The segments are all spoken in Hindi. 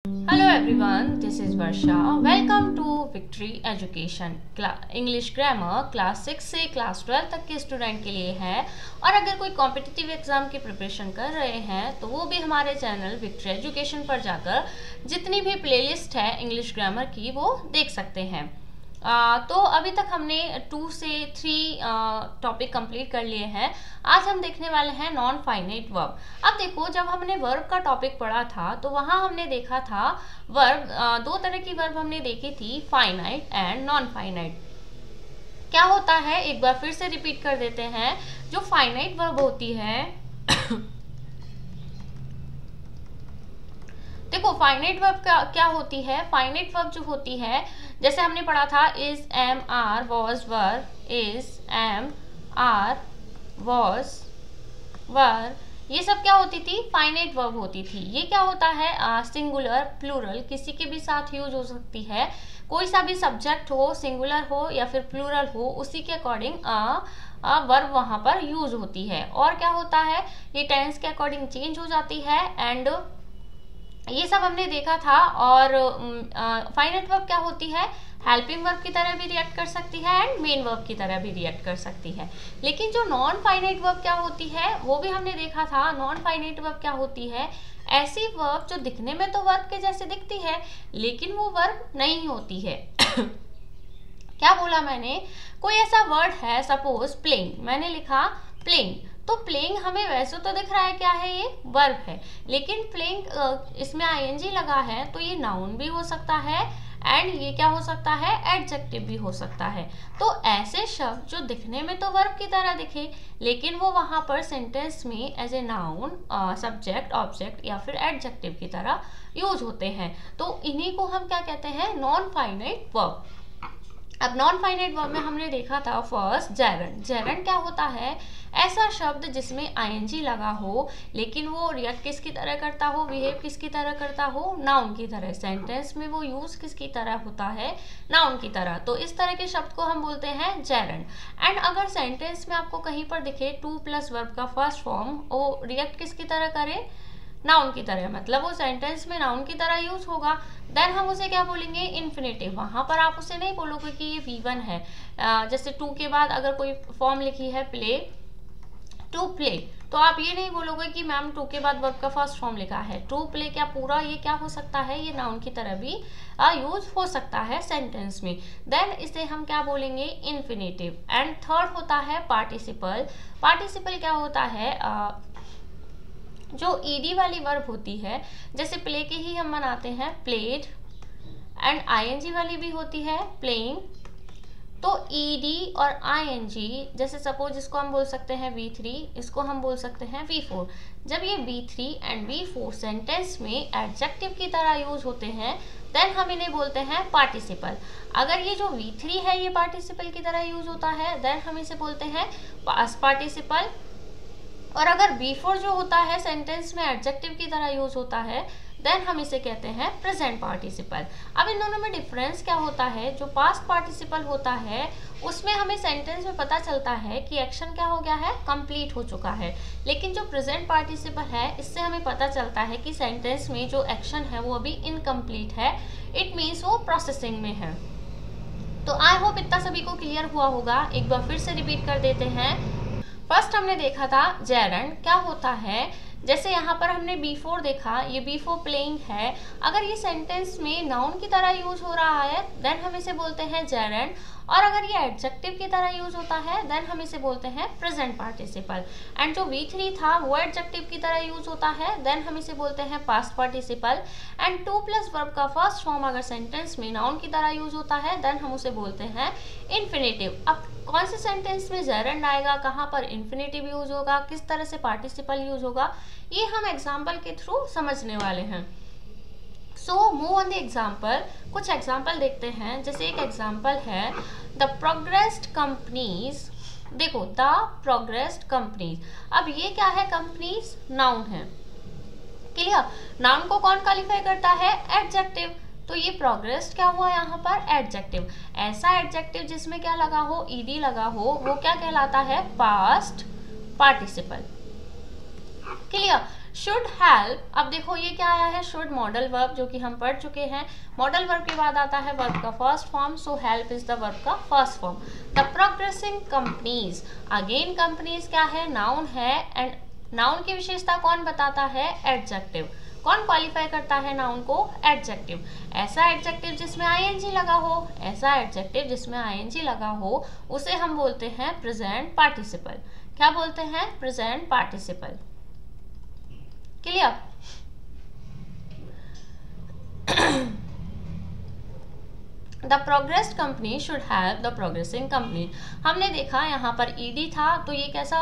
Hello everyone, this is Varsha. Welcome to Victory Education. English grammar class 6 से क्लास 12 तक के स्टूडेंट के लिए है और अगर कोई कॉम्पिटिटिव एग्जाम की प्रिपरेशन कर रहे हैं तो वो भी हमारे चैनल विक्ट्री एजुकेशन पर जाकर जितनी भी प्लेलिस्ट है इंग्लिश ग्रामर की वो देख सकते हैं। तो अभी तक हमने 2 से 3 टॉपिक कंप्लीट कर लिए हैं। आज हम देखने वाले हैं नॉन फाइनाइट वर्ब। अब देखो, जब हमने वर्ब का टॉपिक पढ़ा था तो वहाँ हमने देखा था वर्ब, 2 तरह की वर्ब हमने देखी थी, फाइनाइट एंड नॉन फाइनाइट। क्या होता है एक बार फिर से रिपीट कर देते हैं। जो फाइनाइट वर्ब होती है देखो, फाइनाइट वर्ब क्या होती है। फाइनाइट वर्ब जो होती है, जैसे हमने पढ़ा था is, am, are, was, were, is, am, are, was, were, ये सब क्या होती थी, फाइनाइट वर्ब होती थी। ये क्या होता है, सिंगुलर, प्लूरल, किसी के भी साथ यूज हो सकती है। कोई सा भी सब्जेक्ट हो, सिंगुलर हो या फिर प्लूरल हो, उसी के अकॉर्डिंग वर्ब वहां पर यूज होती है। और क्या होता है, ये टेंस के अकॉर्डिंग चेंज हो जाती है एंड ये सब हमने देखा था। और फाइनाइट वर्ब क्या होती है, हेल्पिंग वर्ब की तरह भी रिएक्ट कर सकती है एंड मेन वर्ब की तरह भी रिएक्ट कर सकती है। लेकिन जो नॉन फाइनाइट वर्ब क्या होती है वो भी हमने देखा था। नॉन फाइनाइट वर्ब क्या होती है, ऐसी वर्ब जो दिखने में तो वर्ब के जैसे दिखती है लेकिन वो वर्ब नहीं होती है। क्या बोला मैंने, कोई ऐसा वर्ड है, सपोज प्लेइंग, मैंने लिखा प्लेइंग, तो प्लेइंग हमें वैसे तो दिख रहा है क्या है, ये वर्ब है, लेकिन प्लेइंग इसमें आईएनजी लगा है तो ये नाउन भी हो सकता है एंड ये क्या हो सकता है, एडजेक्टिव भी हो सकता है। तो ऐसे शब्द जो दिखने में तो वर्ब की तरह दिखे लेकिन वो वहां पर सेंटेंस में as a noun, subject, object या फिर एडजेक्टिव की तरह यूज होते हैं, तो इन्हीं को हम क्या कहते हैं, नॉन फाइनाइट वर्ब। अब नॉन फाइनाइट वर्ब में हमने देखा था फर्स्ट जेरंड। जेरंड क्या होता है, ऐसा शब्द जिसमें आईएनजी लगा हो लेकिन वो रिएक्ट किसकी तरह करता हो, बिहेव किसकी तरह करता हो, नाउन की तरह। सेंटेंस में वो यूज किसकी तरह होता है, नाउन की तरह। तो इस तरह के शब्द को हम बोलते हैं जेरंड। एंड अगर सेंटेंस में आपको कहीं पर दिखे 2+ वर्ब का फर्स्ट फॉर्म, वो रिएक्ट किसकी तरह करे, नाउन की तरह, मतलब वो सेंटेंस में नाउन की तरह यूज होगा, देन हम उसे क्या बोलेंगे, इन्फिनेटिव। वहां पर आप उसे नहीं बोलोगे कि ये V1 है। जैसे टू के बाद अगर कोई फॉर्म लिखी है प्ले, टू प्ले, तो आप ये नहीं बोलोगे कि मैम टू के बाद वर्ब का फर्स्ट फॉर्म लिखा है, टू प्ले, क्या पूरा ये क्या हो सकता है, ये नाउन की तरह भी यूज हो सकता है सेंटेंस में। देन इसे हम क्या बोलेंगे, इन्फिनेटिव। एंड थर्ड होता है पार्टिसिपल। पार्टिसिपल क्या होता है, जो ईडी वाली वर्ब होती है, जैसे प्ले के ही हम बनाते हैं प्लेड, एंड आईएनजी वाली भी होती है प्लेइंग। तो ईडी और आईएनजी, जैसे सपोज इसको हम बोल सकते हैं V3, इसको हम बोल सकते हैं V4। जब ये V3 एंड V4 सेंटेंस में एडजेक्टिव की तरह यूज होते हैं देन हम इन्हें बोलते हैं पार्टिसिपल। अगर ये जो V3 है ये पार्टिसिपल की तरह यूज होता है देन हम इसे बोलते हैं पास्ट पार्टिसिपल। और अगर B4 जो होता है सेंटेंस में एडजेक्टिव की तरह यूज होता है देन हम इसे कहते हैं प्रेजेंट पार्टिसिपल। अब इन दोनों में डिफरेंस क्या होता है, जो पास्ट पार्टिसिपल होता है उसमें हमें सेंटेंस में पता चलता है कि एक्शन क्या हो गया है, कंप्लीट हो चुका है। लेकिन जो प्रेजेंट पार्टिसिपल है इससे हमें पता चलता है कि सेंटेंस में जो एक्शन है वो अभी इनकम्प्लीट है, इट मीन्स वो प्रोसेसिंग में है। तो आई होप इतना सभी को क्लियर हुआ होगा। एक बार फिर से रिपीट कर देते हैं। फर्स्ट हमने देखा था जेरंड क्या होता है, जैसे यहाँ पर हमने B4 देखा, ये B4 प्लेइंग है। अगर ये सेंटेंस में नाउन की तरह यूज हो रहा है देन हम इसे बोलते हैं जेरंड, और अगर ये एडजेक्टिव की तरह यूज होता है देन हम इसे बोलते हैं प्रेजेंट पार्टिसिपल। एंड जो V3 था वो एडजेक्टिव की तरह यूज होता है देन हम इसे बोलते हैं पास्ट पार्टिसिपल। एंड 2+ वर्ब का फर्स्ट फॉर्म अगर सेंटेंस में नाउन की तरह यूज होता है देन हम उसे बोलते हैं इन्फिनेटिव। अब कौन से सेंटेंस में जेरंड आएगा, कहाँ पर इन्फिनेटिव यूज होगा, किस तरह से पार्टिसिपल यूज होगा, ये हम एग्जाम्पल के थ्रू समझने वाले हैं। So move on the example. कुछ एग्जाम्पल देखते हैं। जैसे एक एग्जाम्पल है द प्रोग्रेस्ड कंपनीज। देखो, द प्रोग्रेस्ड कंपनीज, अब ये क्या है, कंपनीज नाउन है, क्लियर। नाउन को कौन क्वालिफाई करता है, एडजेक्टिव। तो ये प्रोग्रेस्ड क्या हुआ यहाँ पर, एडजेक्टिव। ऐसा एडजेक्टिव जिसमें क्या लगा हो, ईडी लगा हो, वो क्या कहलाता है, past participle, clear. Should help, अब देखो ये क्या आया है, शुड मॉडल वर्ब जो कि हम पढ़ चुके हैं। मॉडल वर्ब के बाद आता है वर्ब का first form, so help is the verb का first form. The progressing companies, again companies क्या है, नाउन है, एंड नाउन की विशेषता कौन बताता है, एडजेक्टिव। कौन क्वालिफाई करता है नाउन को, एडजेक्टिव। ऐसा एडजेक्टिव जिसमें आईएनजी लगा हो, ऐसा एडजेक्टिव जिसमें आईएनजी लगा हो उसे हम बोलते हैं प्रेजेंट पार्टिसिपल। क्या बोलते हैं, present participle. Clear? The progressed company should help the progressing company. हमने देखा यहाँ पर ईडी था तो ये कैसा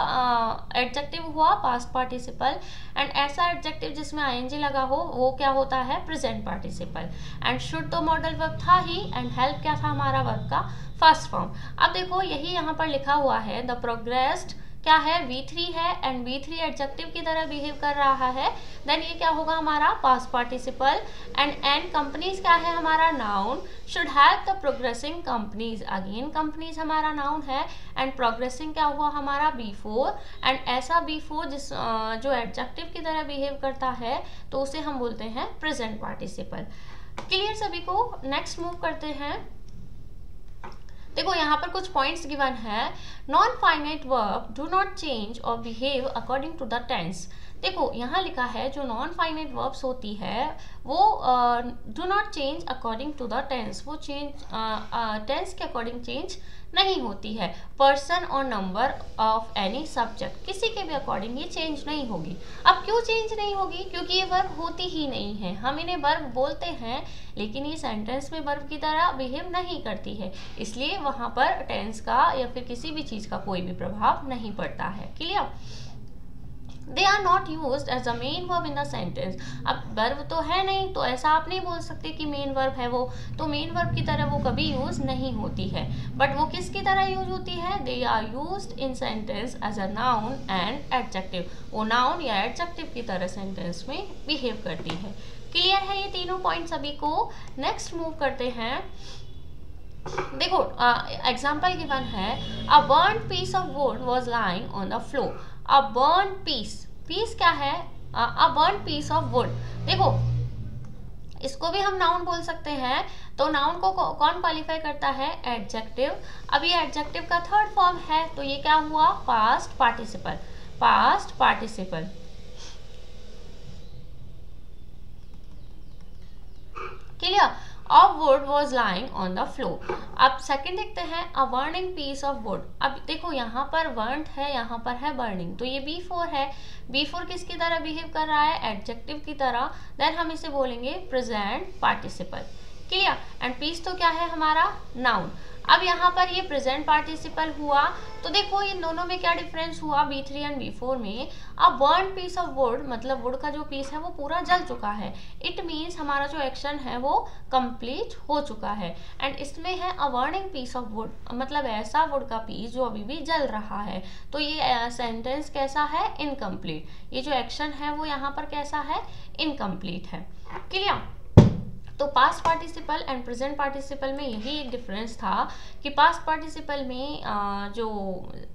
एडजेक्टिव हुआ, पास्ट पार्टिसिपल, एंड ऐसा एडजेक्टिव जिसमें आईएनजी लगा हो वो क्या होता है, प्रेजेंट पार्टिसिपल। एंड शुड तो मॉडल वर्ब था ही, एंड हेल्प क्या था हमारा, वर्ब का फर्स्ट फॉर्म। अब देखो यही यहाँ पर लिखा हुआ है, द प्रोग्रेस्ड क्या है, V3 है, एंड V3 एडजेक्टिव की तरह बिहेव कर रहा है, देन ये क्या होगा हमारा पास्ट पार्टिसिपल। एंड कंपनीज क्या है हमारा, noun. Should help the progressing companies, again companies हमारा नाउन है, एंड प्रोग्रेसिंग क्या हुआ हमारा, B4, एंड ऐसा B4 जिस जो एडजेक्टिव की तरह बिहेव करता है तो उसे हम बोलते हैं प्रेजेंट पार्टिसिपल। क्लियर सभी को? नेक्स्ट मूव करते हैं। देखो यहाँ पर कुछ पॉइंट्स गिवन है। Non finite verb do not change और behave according to the tense. देखो यहाँ लिखा है जो नॉन फाइनाइट वर्ब्स होती है वो do not change according to the tense, वो टेंस के अकॉर्डिंग चेंज नहीं होती है। पर्सन और नंबर ऑफ एनी सब्जेक्ट, किसी के भी अकॉर्डिंग ये चेंज नहीं होगी। अब क्यों चेंज नहीं होगी, क्योंकि ये वर्ब होती ही नहीं है। हम इन्हें वर्ब बोलते हैं लेकिन ये सेंटेंस में वर्ब की तरह बिहेव नहीं करती है, इसलिए वहाँ पर टेंस का या फिर किसी भी चीज़ का कोई भी प्रभाव नहीं पड़ता है। Clear? They are not used as a main verb in the sentence। अब वर्ब तो है नहीं तो ऐसा आप नहीं बोल सकते कि मेन वर्ब है वो, तो मेन वर्ब की तरह वो कभी यूज नहीं होती है। बट वो किसकी तरह यूज होती है, they are used in sentence as a noun and adjective. वो नाउन या एडजेक्टिव की तरह सेंटेंस में बिहेव करती है। क्लियर है ये तीनों पॉइंट सभी को? नेक्स्ट मूव करते हैं। देखो एग्जाम्पल गिवन है, a burnt piece of wood was lying on the floor. A burnt piece, piece क्या है, a burnt piece of wood. देखो इसको भी हम नाउन बोल सकते हैं, तो नाउन को कौन क्वालिफाई करता है, एडजेक्टिव। अब ये एडजेक्टिव का थर्ड फॉर्म है तो ये क्या हुआ, past participle. Past participle. Clear? Of wood was lying on the floor. अब सेकंड देखते हैं, a burning piece of wood. अब देखो यहाँ पर बर्न्ड है, यहाँ पर है बर्निंग, तो ये B4 है। B4 किसकी तरह बिहेव कर रहा है, एडजेक्टिव की तरह, देन हम इसे बोलेंगे present participle. Clear? And piece तो क्या है हमारा, नाउन। अब यहाँ पर ये प्रेजेंट पार्टिसिपल हुआ तो देखो इन दोनों में क्या डिफरेंस हुआ, B3 एंड B4 में। अब बर्न पीस ऑफ वुड मतलब वुड का जो पीस है वो पूरा जल चुका है। इट मीन्स हमारा जो एक्शन है वो कंप्लीट हो चुका है। एंड इसमें है a burning piece of wood मतलब ऐसा वुड का पीस जो अभी भी जल रहा है, तो ये सेंटेंस कैसा है, इनकम्प्लीट। ये जो एक्शन है वो यहाँ पर कैसा है, इनकम्प्लीट है। क्लियर? तो past participle and present participle में यही एक डिफरेंस था कि पास्ट पार्टिसिपल में जो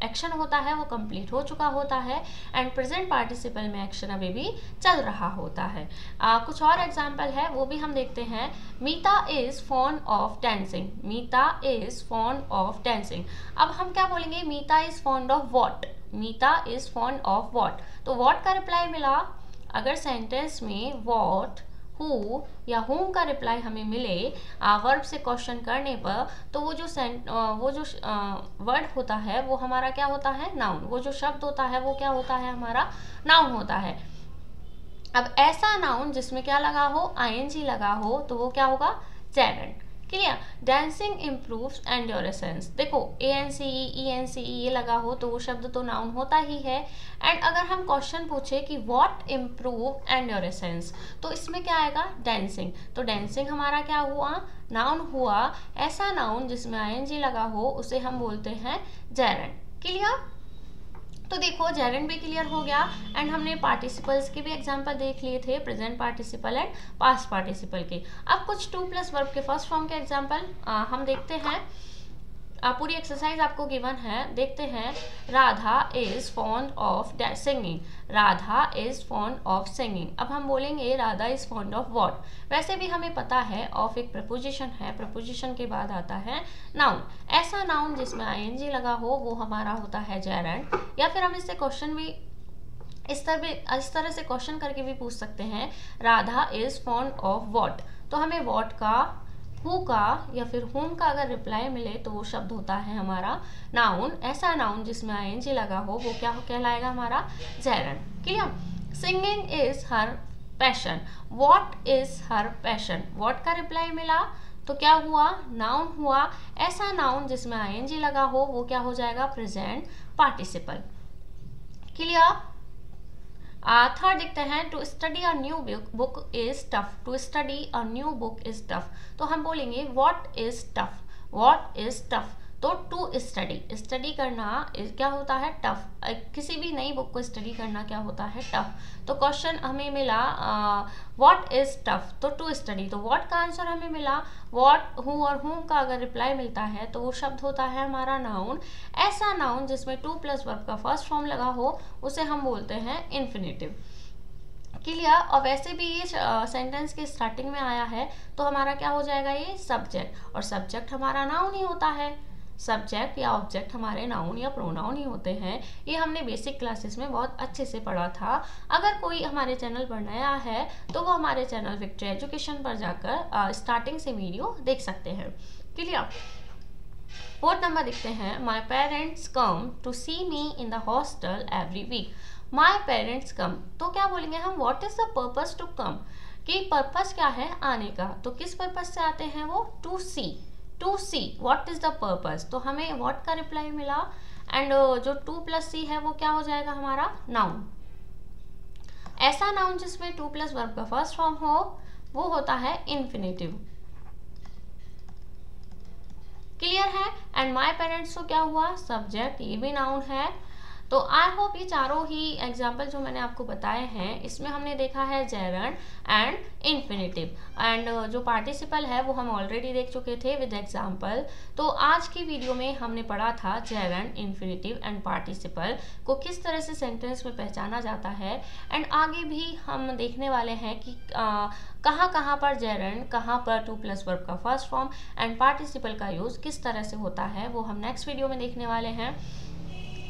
एक्शन होता है वो कंप्लीट हो चुका होता है, एंड प्रेजेंट पार्टिसिपल में एक्शन अभी भी चल रहा होता है। कुछ और एग्जांपल है वो भी हम देखते हैं। Meeta is fond of dancing. Meeta is fond of dancing. अब हम क्या बोलेंगे, Meeta is fond of what. Meeta is fond of what, तो व्हाट का रिप्लाई मिला। अगर सेंटेंस में व्हाट, हु या होम का रिप्लाई हमें मिले वर्ब से क्वेश्चन करने पर, तो वो जो वर्ड होता है वो हमारा क्या होता है, नाउन। वो जो शब्द होता है वो क्या होता है, हमारा नाउन होता है। अब ऐसा नाउन जिसमें क्या लगा हो, आईएनजी लगा हो, तो वो क्या होगा, Geraint. Clear? Dancing improves endurance. देखो ANCE ENCE ये लगा हो तो वो शब्द तो नाउन होता ही है। एंड अगर हम क्वेश्चन पूछे कि व्हाट इम्प्रूव एंड्योरेंस, तो इसमें क्या आएगा, डांसिंग। तो डांसिंग हमारा क्या हुआ, नाउन हुआ। ऐसा नाउन जिसमें ING लगा हो उसे हम बोलते हैं जेरेंट। क्लियर? तो देखो जेरेंट भी क्लियर हो गया, एंड हमने पार्टिसिपल्स के भी एग्जांपल देख लिए थे, present participle and past participle के। अब कुछ 2+ वर्ब के फर्स्ट फॉर्म के एग्जांपल हम देखते हैं। पूरी एक्सरसाइज आपको गिवन है, देखते हैं। Radha is fond of singing, Radha is fond of singing. अब हम बोलेंगे Radha is fond of what. वैसे भी हमें पता है ऑफ एक प्रपोजिशन है, प्रपोजिशन के बाद आता है नाउन। ऐसा नाउन जिसमें आईएनजी लगा हो वो हमारा होता है जेरेंड। या फिर हम इससे क्वेश्चन भी इस तरह से क्वेश्चन करके भी पूछ सकते हैं, Radha is fond of what. तो हमें व्हाट का, हु का या फिर हुम का अगर रिप्लाई मिले तो वो शब्द होता है हमारा नाउन। ऐसा नाउन जिसमें आईएनजी लगा हो वो क्या कहलाएगा हमारा gerund. Clear. Singing is her passion, what is her passion. What का रिप्लाई मिला तो क्या हुआ, नाउन हुआ। ऐसा नाउन जिसमें आईएनजी लगा हो वो क्या हो जाएगा, प्रेजेंट पार्टिसिपल। क्लियर। थर्ड देखते हैं, to study a new book is tough, to study a new book is tough. तो हम बोलेंगे what is tough, what is tough. तो टू स्टडी, स्टडी करना क्या होता है, टफ। किसी भी नई बुक को स्टडी करना क्या होता है, टफ। तो क्वेश्चन हमें मिला व्हाट इज टफ, तो टू स्टडी। तो व्हाट का आंसर हमें मिला, व्हाट, हु और हुम का अगर रिप्लाई मिलता है तो वो शब्द होता है हमारा नाउन। ऐसा नाउन जिसमें टू प्लस वर्ब का फर्स्ट फॉर्म लगा हो उसे हम बोलते हैं इन्फिनेटिव। क्लियर। और वैसे भी ये सेंटेंस के स्टार्टिंग में आया है तो हमारा क्या हो जाएगा, ये सब्जेक्ट। और सब्जेक्ट हमारा नाउन ही होता है। सब्जेक्ट या ऑब्जेक्ट हमारे नाउन या प्रोनाउन ही होते हैं। ये हमने बेसिक क्लासेस में बहुत अच्छे से पढ़ा था। अगर कोई हमारे चैनल पर नया है तो वो हमारे चैनल विक्ट्री एजुकेशन पर जाकर स्टार्टिंग से वीडियो देख सकते हैं। क्लियर। फोर्थ नंबर देखते हैं, my parents come to see me in the hostel every week. My parents come, तो क्या बोलेंगे हम, what is the purpose to come, कि पर्पस क्या है आने का। तो किस पर्पस से आते हैं वो, to see, to see, what is the purpose. तो हमें व्हाट का रिप्लाई मिला एंड जो टू प्लस सी है वो क्या हो जाएगा हमारा नाउन। ऐसा नाउन जिसमें टू प्लस वर्ब का फर्स्ट फॉर्म हो वो होता है इन्फिनेटिव। क्लियर है। एंड माई पेरेंट्स को क्या हुआ, सब्जेक्ट, ये भी नाउन है। तो आई होप ये चारों ही एग्जाम्पल जो मैंने आपको बताए हैं इसमें हमने देखा है जेरेंड एंड इन्फिनेटिव। एंड जो पार्टिसिपल है वो हम ऑलरेडी देख चुके थे विद एग्जाम्पल। तो आज की वीडियो में हमने पढ़ा था जेरेंड, इन्फिनेटिव एंड पार्टिसिपल को किस तरह से सेंटेंस में पहचाना जाता है। एंड आगे भी हम देखने वाले हैं कि कहाँ पर जेरेंड, कहाँ पर टू प्लस वर्ब का फर्स्ट फॉर्म एंड पार्टिसिपल का यूज़ किस तरह से होता है वो हम नेक्स्ट वीडियो में देखने वाले हैं।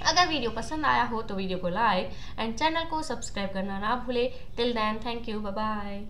अगर वीडियो पसंद आया हो तो वीडियो को लाइक एंड चैनल को सब्सक्राइब करना ना भूले। Till then, thank you, bye bye.